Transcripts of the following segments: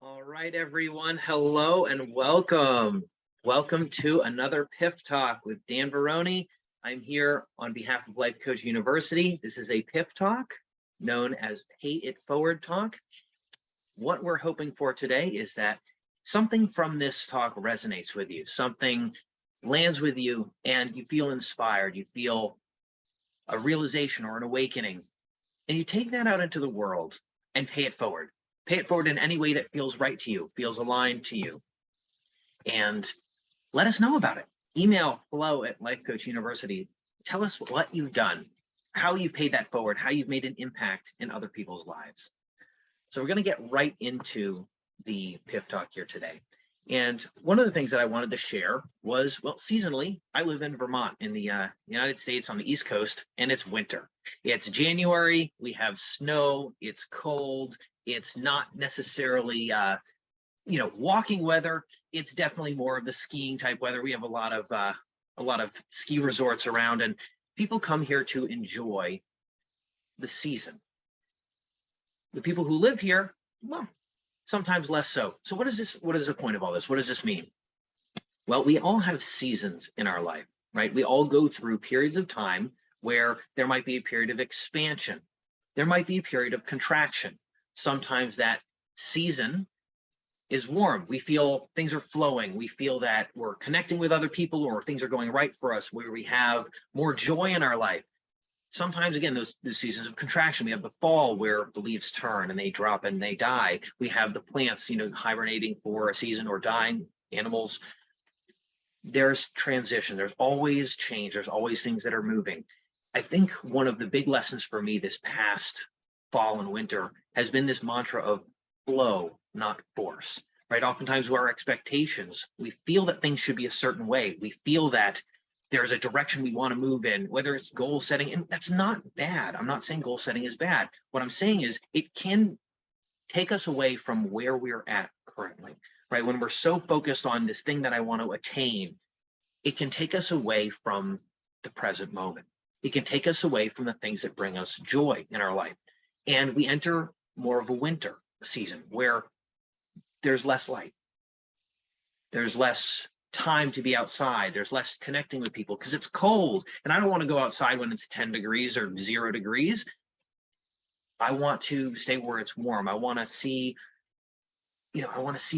All right, everyone. Hello and welcome. Welcome to another PIF Talk with Dan Barone. I'm here on behalf of Life Coach University. This is a PIF Talk known as Pay It Forward Talk. What we're hoping for today is that something from this talk resonates with you, something lands with you, and you feel inspired, you feel a realization or an awakening, and you take that out into the world and pay it forward. Pay it forward in any way that feels right to you, feels aligned to you. And let us know about it. Email hello at Life Coach University. Tell us what you've done, how you paid that forward, how you've made an impact in other people's lives. So we're going to get right into the PIF Talk here today. And one of the things that I wanted to share was, well, seasonally, I live in Vermont in the United States on the East Coast, and it's winter. It's January, we have snow, it's cold, it's not necessarily, walking weather. It's definitely more of the skiing type weather. We have a lot of ski resorts around, and people come here to enjoy the season. The people who live here, well, sometimes less so. So what is this? What is the point of all this? What does this mean? Well, we all have seasons in our life, right? We all go through periods of time where there might be a period of expansion. There might be a period of contraction. Sometimes that season is warm. We feel things are flowing. We feel that we're connecting with other people, or things are going right for us, where we have more joy in our life. Sometimes, again, those seasons of contraction. We have the fall where the leaves turn and they drop and they die. We have the plants, hibernating for a season or dying, animals. There's transition. There's always change. There's always things that are moving. I think one of the big lessons for me this past fall and winter has been this mantra of flow, not force, right? Oftentimes our expectations, we feel that things should be a certain way. We feel that there's a direction we want to move in, whether it's goal setting, and that's not bad. I'm not saying goal setting is bad. What I'm saying is it can take us away from where we're at currently, right? When we're so focused on this thing that I want to attain, it can take us away from the present moment. It can take us away from the things that bring us joy in our life. And we enter more of a winter season where there's less light. There's less time to be outside. There's less connecting with people because it's cold. And I don't want to go outside when it's 10 degrees or 0 degrees. I want to stay where it's warm. I want to see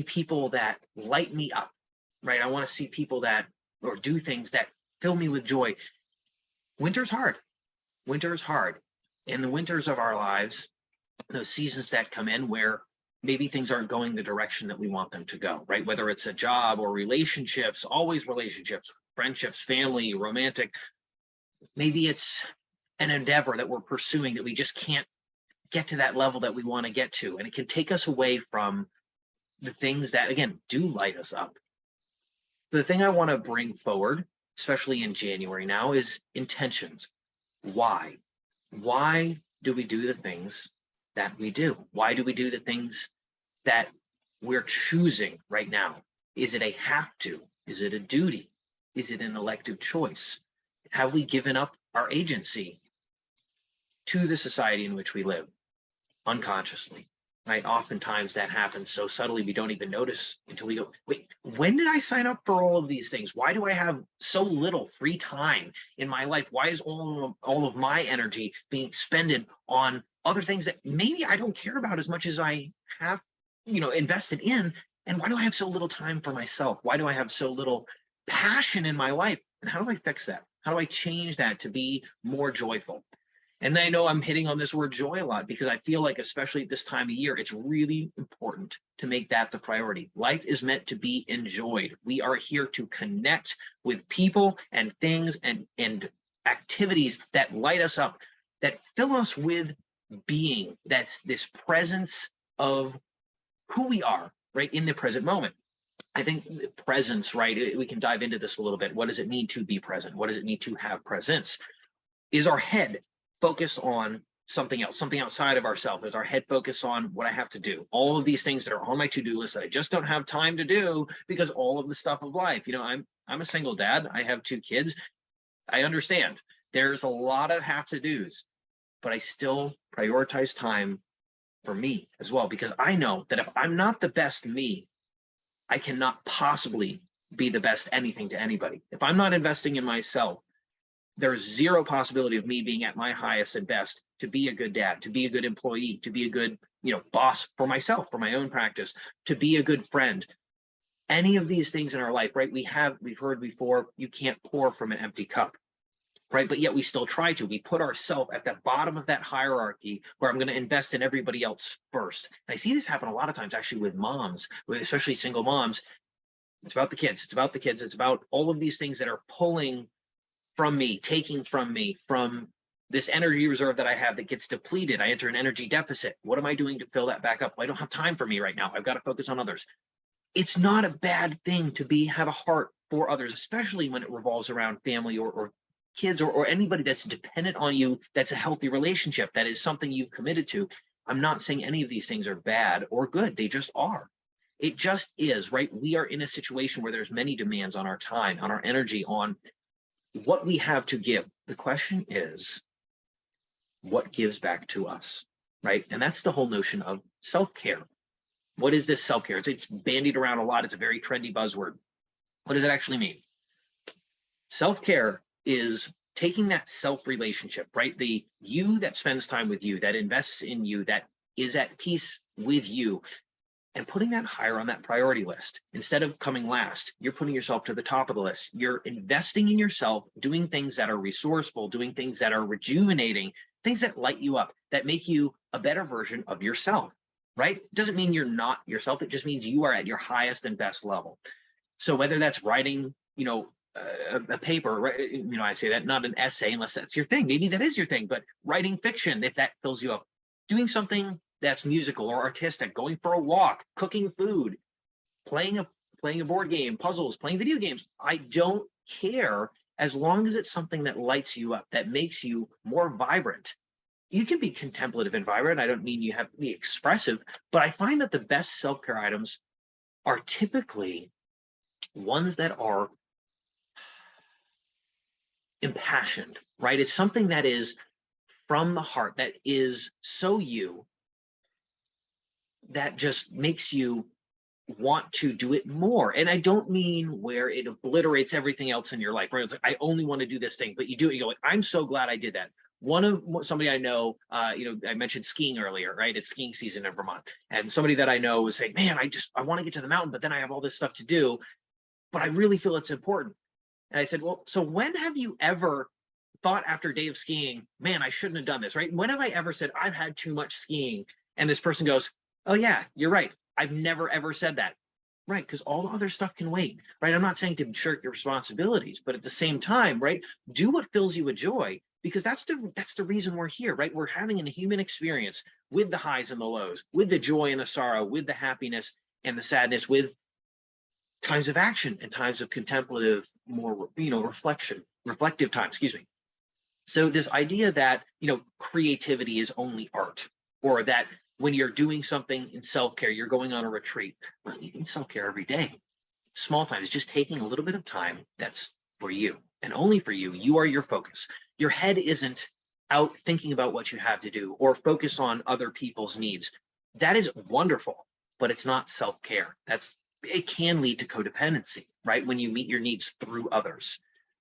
people that light me up, right? I want to see people that, or do things that fill me with joy. Winter's hard. Winter is hard. In the winters of our lives, those seasons that come in where maybe things aren't going the direction that we want them to go, right? Whether it's a job or relationships, always relationships, friendships, family, romantic. Maybe it's an endeavor that we're pursuing that we just can't get to that level that we want to get to. And it can take us away from the things that, again, do light us up. The thing I want to bring forward, especially in January now, is intentions. Why? Why do we do the things that we do? Why do we do the things that we're choosing right now? Is it a have to? Is it a duty? Is it an elective choice? Have we given up our agency to the society in which we live unconsciously, right? Oftentimes that happens so subtly we don't even notice until we go, wait, when did I sign up for all of these things? Why do I have so little free time in my life? Why is all of my energy being expended on other things that maybe I don't care about as much as I have, invested in? And why do I have so little time for myself? Why do I have so little passion in my life? And how do I fix that? How do I change that to be more joyful? And I know I'm hitting on this word joy a lot because I feel like, especially at this time of year, it's really important to make that the priority. Life is meant to be enjoyed. We are here to connect with people and things and activities that light us up, that fill us with being. That's this presence of who we are, right, in the present moment. I think presence, right, we can dive into this a little bit. What does it mean to be present? What does it mean to have presence? Is our head focused on something else, something outside of ourselves? Is our head focused on what I have to do? All of these things that are on my to-do list that I just don't have time to do because all of the stuff of life. I'm a single dad. I have 2 kids. I understand there's a lot of have to do's, but I still prioritize time for me as well, because I know that if I'm not the best me, I cannot possibly be the best anything to anybody. If I'm not investing in myself, there's zero possibility of me being at my highest and best to be a good dad, to be a good employee, to be a good, boss for myself, for my own practice, to be a good friend. Any of these things in our life, right? We've heard before, you can't pour from an empty cup, right? But yet we still try to. We put ourselves at the bottom of that hierarchy where I'm going to invest in everybody else first. And I see this happen a lot of times actually with moms, especially single moms. It's about the kids. It's about the kids. It's about all of these things that are pulling from me, taking from me, from this energy reserve that I have that gets depleted. I enter an energy deficit. What am I doing to fill that back up? Well, I don't have time for me right now. I've got to focus on others. It's not a bad thing to have a heart for others, especially when it revolves around family or kids or anybody that's dependent on you. That's a healthy relationship. That is something you've committed to. I'm not saying any of these things are bad or good. They just are. It just is, right? We are in a situation where there's many demands on our time, on our energy, on what we have to give. The question is, what gives back to us, right? And that's the whole notion of self-care. What is this self-care? It's bandied around a lot. It's a very trendy buzzword. What does it actually mean? Self-care is taking that self-relationship, right? The you that spends time with you, that invests in you, that is at peace with you, and putting that higher on that priority list. Instead of coming last, you're putting yourself to the top of the list. You're investing in yourself, doing things that are resourceful, doing things that are rejuvenating, things that light you up, that make you a better version of yourself, right? It doesn't mean you're not yourself. It just means you are at your highest and best level. So whether that's writing, a paper, right? I say that, not an essay, unless that's your thing. Maybe that is your thing, but writing fiction, if that fills you up, doing something that's musical or artistic, going for a walk, cooking food, playing a board game, puzzles, playing video games. I don't care, as long as it's something that lights you up, that makes you more vibrant. You can be contemplative and vibrant. I don't mean you have to be expressive, but I find that the best self-care items are typically ones that are impassioned, right? It's something that is from the heart, that is so you, that just makes you want to do it more. And I don't mean where it obliterates everything else in your life, right? It's like, I only want to do this thing, but you do it, you go like, I'm so glad I did that. Somebody I know, I mentioned skiing earlier, right? It's skiing season in Vermont. And somebody that I know was saying, man, I want to get to the mountain, but then I have all this stuff to do, but I really feel it's important. And I said, well, so when have you ever thought after a day of skiing, man, I shouldn't have done this, right? When have I ever said, I've had too much skiing? And this person goes, oh yeah, you're right. I've never, ever said that. Right, because all the other stuff can wait, right? I'm not saying to shirk your responsibilities, but at the same time, right, do what fills you with joy, because that's the reason we're here, right? We're having a human experience with the highs and the lows, with the joy and the sorrow, with the happiness and the sadness, with times of action and times of contemplative, more, reflective time, excuse me. So this idea that, creativity is only art, or that when you're doing something in self-care, you're going on a retreat, well, you can self-care every day. Small time is just taking a little bit of time that's for you and only for you. You are your focus. Your head isn't out thinking about what you have to do or focus on other people's needs. That is wonderful, but it's not self-care. It can lead to codependency, right? When you meet your needs through others.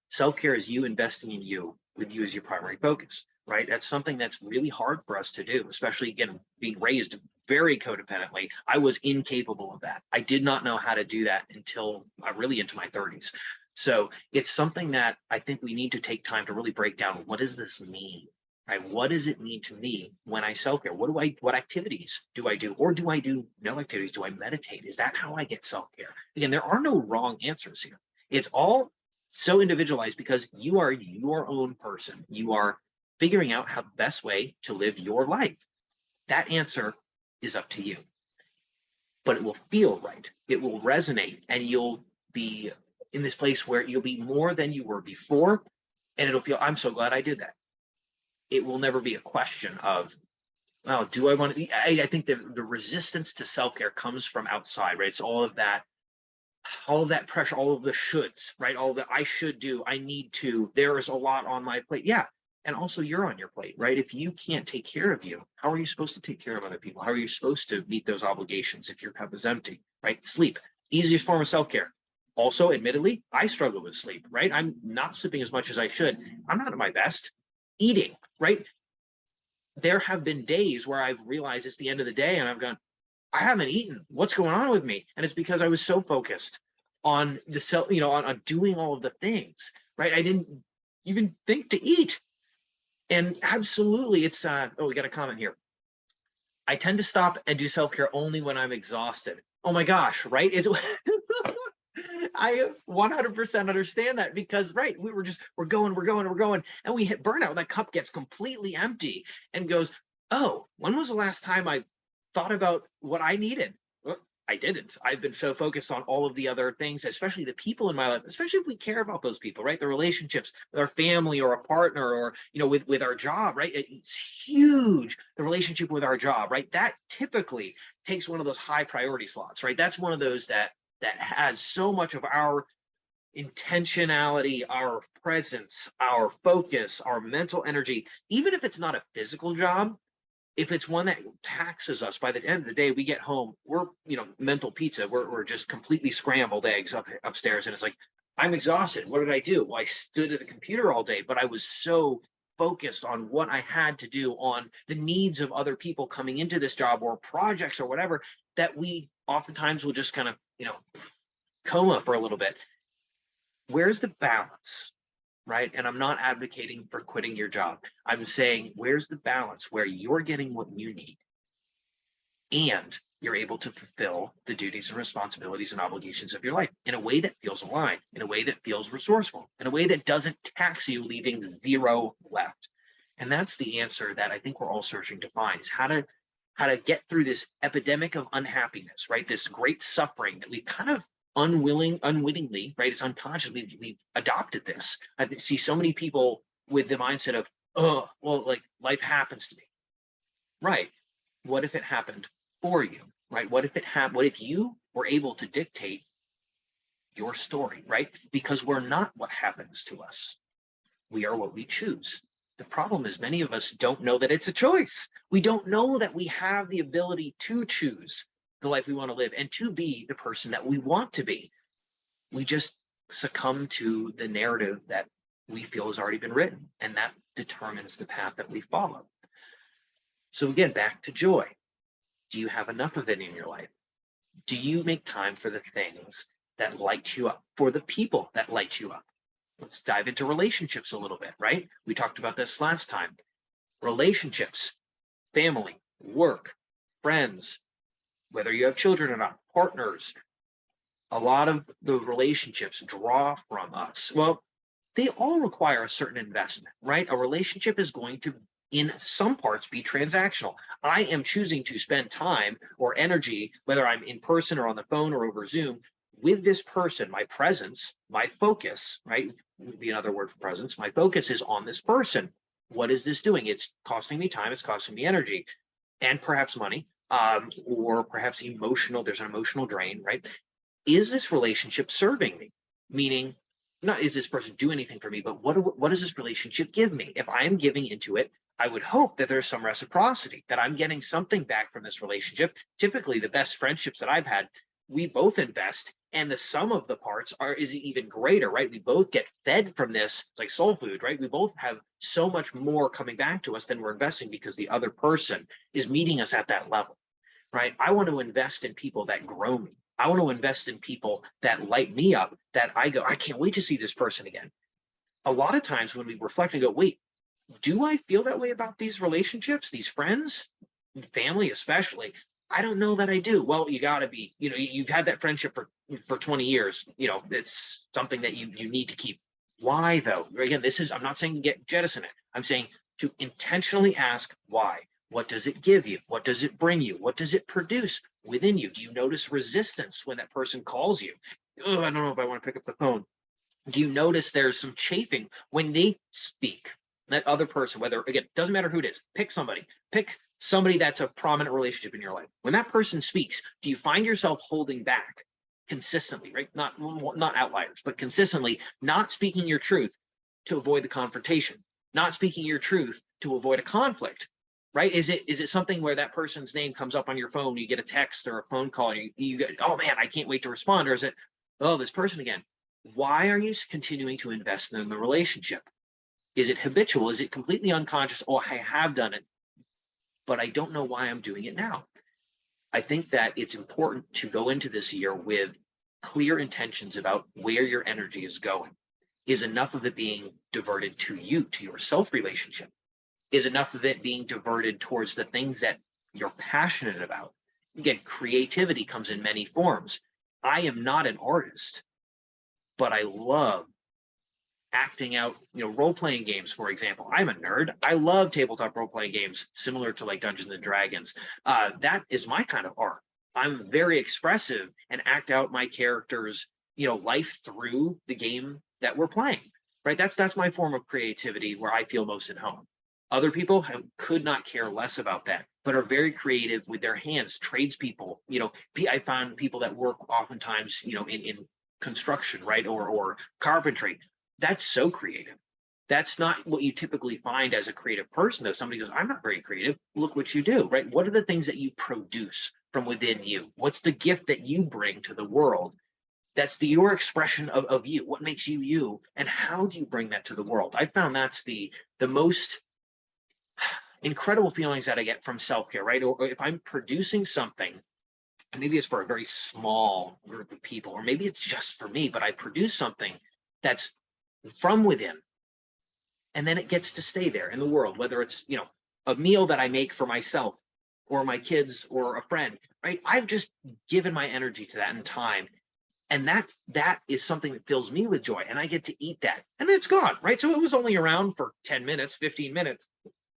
Self-care is you investing in you, with you as your primary focus, right? That's something that's really hard for us to do, especially, again, being raised very codependently. I was incapable of that. I did not know how to do that until really into my 30s. So it's something that I think we need to take time to really break down. What does this mean, right? What does it mean to me when I self-care? What activities do I do? Or do I do no activities? Do I meditate? Is that how I get self-care? Again, there are no wrong answers here. It's all so individualized because you are your own person. You are figuring out how the best way to live your life. That answer is up to you, but it will feel right. It will resonate, and you'll be in this place where you'll be more than you were before, and it'll feel, I'm so glad I did that. It will never be a question of, oh, do I want to be? I think the resistance to self-care comes from outside, right? It's all of that pressure, all of the shoulds, right? All that I should do, I need to, there is a lot on my plate. Yeah, And also you're on your plate, right? If you can't take care of you, how are you supposed to take care of other people? How are you supposed to meet those obligations if your cup is empty, right? Sleep, easiest form of self-care. Also, admittedly, I struggle with sleep, right? I'm not sleeping as much as I should. I'm not at my best. Eating, right? There have been days where I've realized it's the end of the day and I've gone, I haven't eaten. What's going on with me? And it's because I was so focused on the self, on doing all of the things, right? I didn't even think to eat. And absolutely, it's we got a comment here. I tend to stop and do self-care only when I'm exhausted. Oh my gosh, right? It's I 100% understand that because right, we're going, and we hit burnout. That cup gets completely empty and goes, oh, when was the last time I thought about what I needed? Well, I didn't. I've been so focused on all of the other things, especially the people in my life, especially if we care about those people, right? The relationships with our family or a partner or, with our job, right? It's huge. The relationship with our job, right? That typically takes one of those high priority slots, right? That's one of those that has so much of our intentionality, our presence, our focus, our mental energy, even if it's not a physical job, if it's one that taxes us, by the end of the day, we get home, we're, mental pizza, we're just completely scrambled eggs upstairs. And it's like, I'm exhausted. What did I do? Well, I stood at a computer all day, but I was so focused on what I had to do, on the needs of other people coming into this job or projects or whatever, that we oftentimes will just kind of, coma for a little bit. Where's the balance? Right? And I'm not advocating for quitting your job. I'm saying, where's the balance where you're getting what you need and you're able to fulfill the duties and responsibilities and obligations of your life in a way that feels aligned, in a way that feels resourceful, in a way that doesn't tax you, leaving zero left. And that's the answer that I think we're all searching to find, is how to get through this epidemic of unhappiness, right? This great suffering that we kind of unwittingly, right? It's unconscious. We've adopted this. I see so many people with the mindset of, oh, well, like life happens to me. Right. What if it happened for you, right? What if you were able to dictate your story, right? Because we're not what happens to us. We are what we choose. The problem is many of us don't know that it's a choice. We don't know that we have the ability to choose the life we want to live and to be the person that we want to be. We just succumb to the narrative that we feel has already been written, and that determines the path that we follow. So again, back to joy. Do you have enough of it in your life? Do you make time for the things that light you up, for the people that light you up? Let's dive into relationships a little bit, right? We talked about this last time. Relationships, family, work, friends, whether you have children or not, partners, a lot of the relationships draw from us. Well, they all require a certain investment, right? A relationship is going to, in some parts, be transactional. I am choosing to spend time or energy, whether I'm in person or on the phone or over Zoom, with this person. My presence, my focus, right, would be another word for presence. My focus is on this person. What is this doing? It's costing me time, it's costing me energy, and perhaps money, or perhaps emotional. There's an emotional drain, right? Is this relationship serving me? Meaning, not is this person do anything for me, but what does this relationship give me? If I'm giving into it, I would hope that there's some reciprocity, that I'm getting something back from this relationship. Typically, the best friendships that I've had, we both invest, and the sum of the parts is even greater, right? We both get fed from this. It's like soul food, right? We both have so much more coming back to us than we're investing because the other person is meeting us at that level, right? I want to invest in people that grow me. I want to invest in people that light me up, that I go, I can't wait to see this person again. A lot of times when we reflect and go, wait, do I feel that way about these relationships, these friends, family especially? I don't know that I do. Well, you got to be, you've had that friendship for 20 years. It's something that you need to keep. Why though? Again, I'm not saying jettison it. I'm saying to intentionally ask why. What does it give you? What does it bring you? What does it produce within you? Do you notice resistance when that person calls you? Oh, I don't know if I want to pick up the phone. Do you notice there's some chafing when they speak? That other person, whether, again, doesn't matter who it is, pick somebody that's a prominent relationship in your life. When that person speaks, do you find yourself holding back consistently, right? Not outliers, but consistently not speaking your truth to avoid the confrontation? not speaking your truth to avoid a conflict, right? Is it something where that person's name comes up on your phone, you get a text or a phone call, you get, oh man, I can't wait to respond? Or is it, oh, this person again? Why are you continuing to invest in the relationship? Is it habitual? Is it completely unconscious? Oh, I have done it, but I don't know why I'm doing it now. I think that it's important to go into this year with clear intentions about where your energy is going. Is enough of it being diverted to you, to your self relationship? Is enough of it being diverted towards the things that you're passionate about? Again, creativity comes in many forms. I am not an artist, but I love acting out, role-playing games, for example. I'm a nerd. I love tabletop role-playing games similar to like Dungeons and Dragons. That is my kind of art. I'm very expressive and act out my character's, life through the game that we're playing, right? That's my form of creativity where I feel most at home. Other people could not care less about that, but are very creative with their hands, tradespeople. I found people that work oftentimes, in construction, right? Or carpentry. That's so creative. That's not what you typically find as a creative person. Though somebody goes, I'm not very creative. Look what you do, right? What are the things that you produce from within you? What's the gift that you bring to the world? That's your expression of you. What makes you you? And how do you bring that to the world? I found that's the most incredible feelings that I get from self-care, right? Or if I'm producing something, and maybe it's for a very small group of people, or maybe it's just for me, but I produce something that's from within, and then it gets to stay there in the world, whether it's a meal that I make for myself or my kids or a friend, right? I've just given my energy to that in time, and that is something that fills me with joy, and I get to eat that, and it's gone, right? So it was only around for 10 minutes, 15 minutes,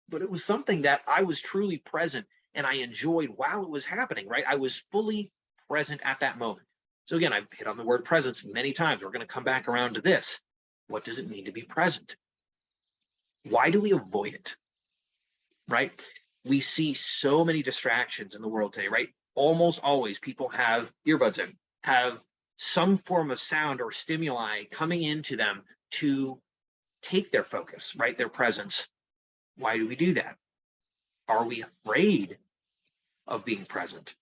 but it was something that I was truly present and I enjoyed while it was happening, right? I was fully present at that moment. So again, I've hit on the word presence many times. We're going to come back around to this. What does it mean to be present? Why do we avoid it, right? We see so many distractions in the world today, right? Almost always people have earbuds in, have some form of sound or stimuli coming into them to take their focus, right? Their presence. Why do we do that? Are we afraid of being present?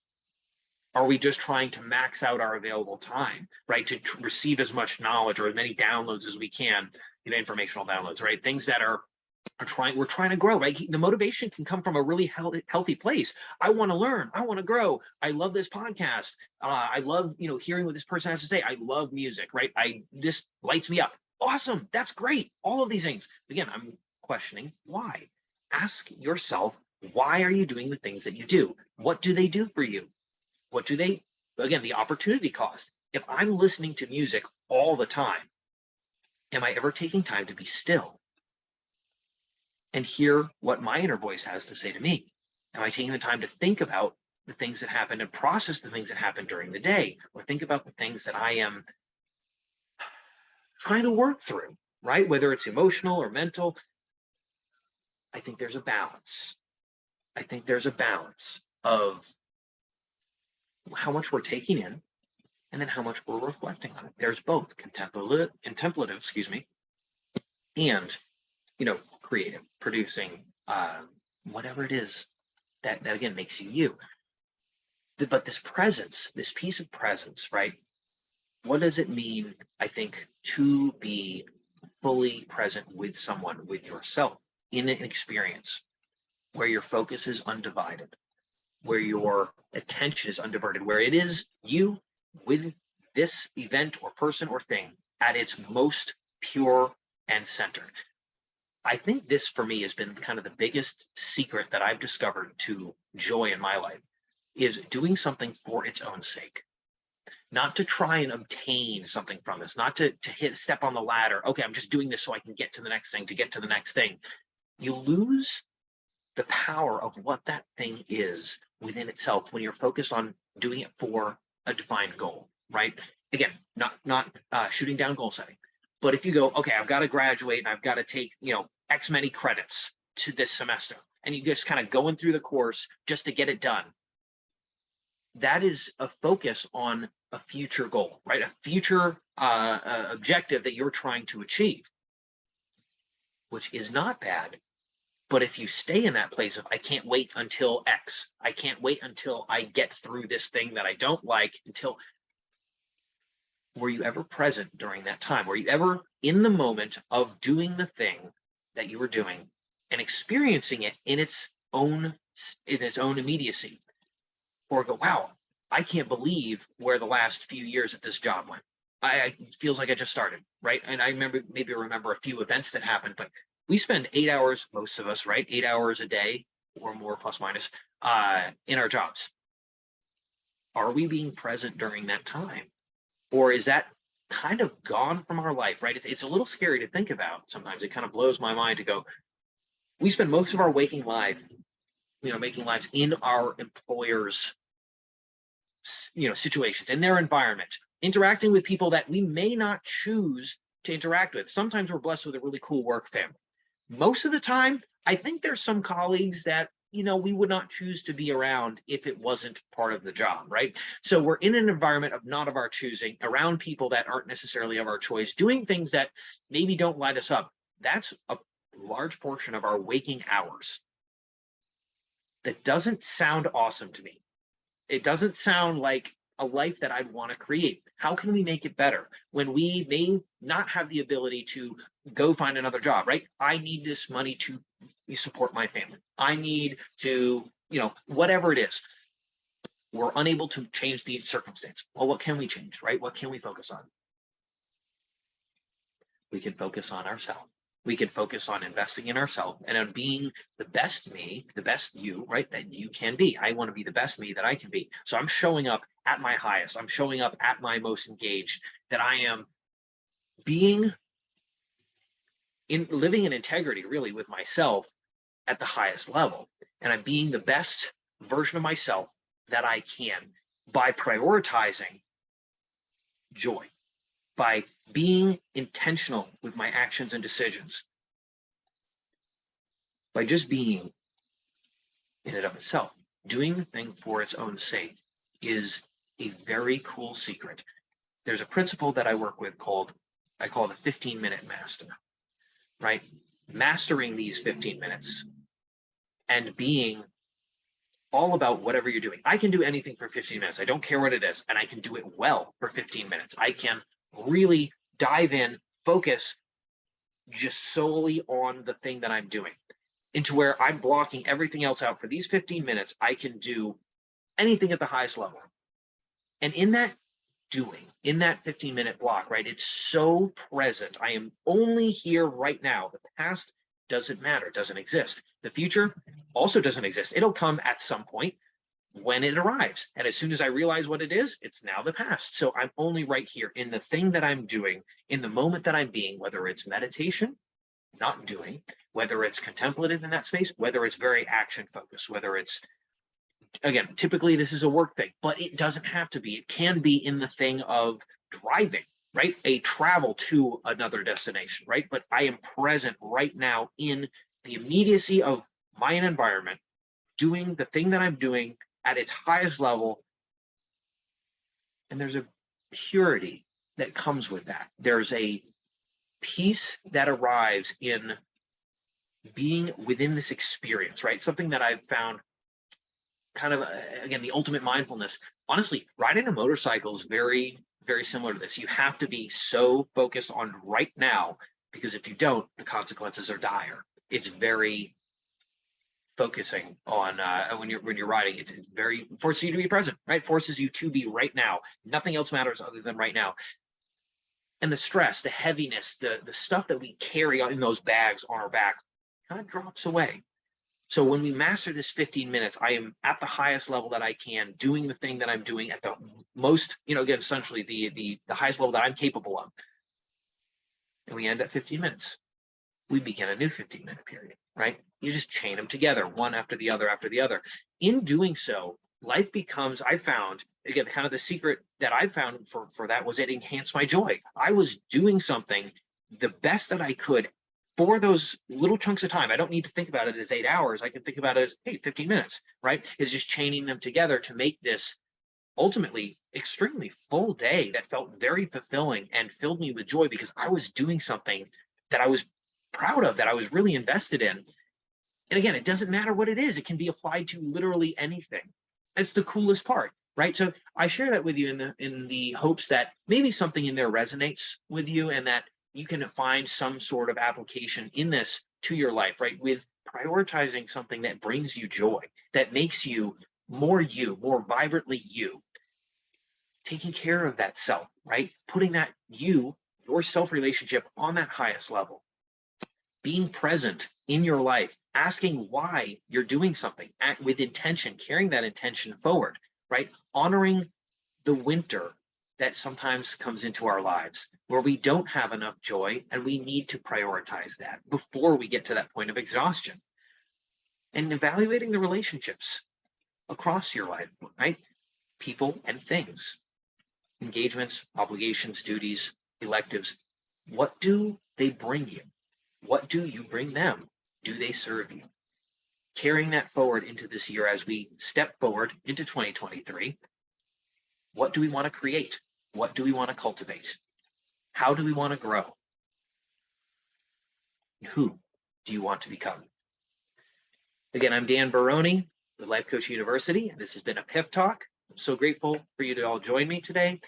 Are we just trying to max out our available time, right? To receive as much knowledge or as many downloads as we can, informational downloads, right? Things that we're trying to grow, right? The motivation can come from a really healthy place. I want to learn. I want to grow. I love this podcast. I love, hearing what this person has to say. I love music, right? This lights me up. Awesome. That's great. All of these things. Again, I'm questioning why. Ask yourself, why are you doing the things that you do? What do they do for you? What do they, again, the opportunity cost. If I'm listening to music all the time, am I ever taking time to be still and hear what my inner voice has to say to me? Am I taking the time to think about the things that happened and process the things that happened during the day, or think about the things that I am trying to work through, right? Whether it's emotional or mental. I think there's a balance. I think there's a balance of how much we're taking in and then how much we're reflecting on it. There's both contemplative, and, creative, producing, whatever it is that again makes you. But this presence, this piece of presence, right? What does it mean, I think, to be fully present with someone, with yourself, in an experience where your focus is undivided, where your attention is undiverted, where it is you with this event or person or thing at its most pure and centered? I think this for me has been kind of the biggest secret that I've discovered to joy in my life, is doing something for its own sake. Not to try and obtain something from this, not to step on the ladder. Okay, I'm just doing this so I can get to the next thing, to get to the next thing. You lose the power of what that thing is within itself when you're focused on doing it for a defined goal, right? Again, not shooting down goal setting, but if you go, okay, I've got to graduate and I've got to take, X many credits to this semester, and you just kind of going through the course just to get it done. That is a focus on a future goal, right? A future objective that you're trying to achieve. which is not bad. But if you stay in that place of, I can't wait until X, I can't wait until I get through this thing that I don't like, until, were you ever present during that time? Were you ever in the moment of doing the thing that you were doing and experiencing it in its own immediacy? Or go, wow, I can't believe where the last few years at this job went. It feels like I just started, right? And I remember a few events that happened, but we spend 8 hours, most of us, right? 8 hours a day or more, plus minus, in our jobs. Are we being present during that time? Or is that kind of gone from our life, right? It's a little scary to think about. Sometimes it kind of blows my mind to go, we spend most of our waking life, making lives in our employers' situations, in their environment, interacting with people that we may not choose to interact with. Sometimes we're blessed with a really cool work family. Most of the time, I think there's some colleagues that, we would not choose to be around if it wasn't part of the job, right? So we're in an environment not of our choosing, around people that aren't necessarily of our choice, doing things that maybe don't light us up. That's a large portion of our waking hours. That doesn't sound awesome to me. It doesn't sound like a life that I'd want to create. How can we make it better when we may not have the ability to go find another job, right? I need this money to support my family. I need to, whatever it is. We're unable to change the circumstance. Well, what can we change, right? What can we focus on? We can focus on ourselves. We can focus on investing in ourselves and on being the best me, the best you, right, that you can be. I want to be the best me that I can be. So I'm showing up at my highest. I'm showing up at my most engaged, that I am living in integrity, really, with myself at the highest level. And I'm being the best version of myself that I can by prioritizing joy, by being intentional with my actions and decisions, by just being in and of itself. Doing the thing for its own sake is a very cool secret. There's a principle that I work with I call the 15-minute master, right? Mastering these 15 minutes and being all about whatever you're doing. I can do anything for 15 minutes. I don't care what it is, and I can do it well for 15 minutes. I can really dive in, focus just solely on the thing that I'm doing, into where I'm blocking everything else out. For these 15 minutes, I can do anything at the highest level. And in that 15-minute block, right, it's so present. I am only here right now. The past doesn't matter, doesn't exist. The future also doesn't exist. It'll come at some point when it arrives. And as soon as I realize what it is, it's now the past. So I'm only right here in the thing that I'm doing, in the moment that I'm being, whether it's meditation, not doing, whether it's contemplative in that space, whether it's very action focused, whether it's, again, typically this is a work thing, but it doesn't have to be. It can be in the thing of driving, right? A travel to another destination, right? But I am present right now in the immediacy of my environment, doing the thing that I'm doing at its highest level. And there's a purity that comes with that. There's a peace that arrives in being within this experience, right? Something that I've found kind of, again, the ultimate mindfulness. Honestly, riding a motorcycle is very, very similar to this. You have to be so focused on right now, because if you don't, the consequences are dire. It's very focusing on when you're riding. It's very forces you to be present, right? Forces you to be right now. Nothing else matters other than right now. And the stress, the heaviness, the stuff that we carry in those bags on our back kind of drops away. So when we master this 15 minutes, I am at the highest level that I can, doing the thing that I'm doing at the most, again, essentially the highest level that I'm capable of. And we end at 15 minutes. We begin a new 15-minute period, right? You just chain them together, one after the other after the other. In doing so, life becomes, I found, again, kind of the secret that I found for that was it enhanced my joy. I was doing something the best that I could for those little chunks of time. I don't need to think about it as 8 hours. I can think about it as, hey, 15 minutes, right? Is just chaining them together to make this ultimately extremely full day that felt very fulfilling and filled me with joy, because I was doing something that I was proud of, that I was really invested in. And again, it doesn't matter what it is. It can be applied to literally anything. That's the coolest part, right? So I share that with you in the hopes that maybe something in there resonates with you and that you can find some sort of application in this to your life, right? With prioritizing something that brings you joy, that makes you, more vibrantly you, taking care of that self, right? Putting that your self relationship on that highest level, being present in your life, asking why you're doing something, act with intention, carrying that intention forward, right? Honoring the winter that sometimes comes into our lives where we don't have enough joy and we need to prioritize that before we get to that point of exhaustion. And evaluating the relationships across your life, right? People and things, engagements, obligations, duties, electives. What do they bring you? What do you bring them? Do they serve you? Carrying that forward into this year as we step forward into 2023, what do we want to create? What do we want to cultivate? How do we want to grow? Who do you want to become? Again, I'm Dan Barone with Life Coach University, and this has been a PIF Talk. I'm so grateful for you to all join me today,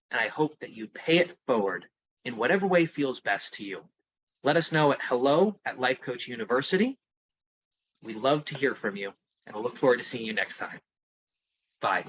and I hope that you pay it forward in whatever way feels best to you. Let us know at hello@Life Coach University. We'd love to hear from you, and I look forward to seeing you next time. Bye.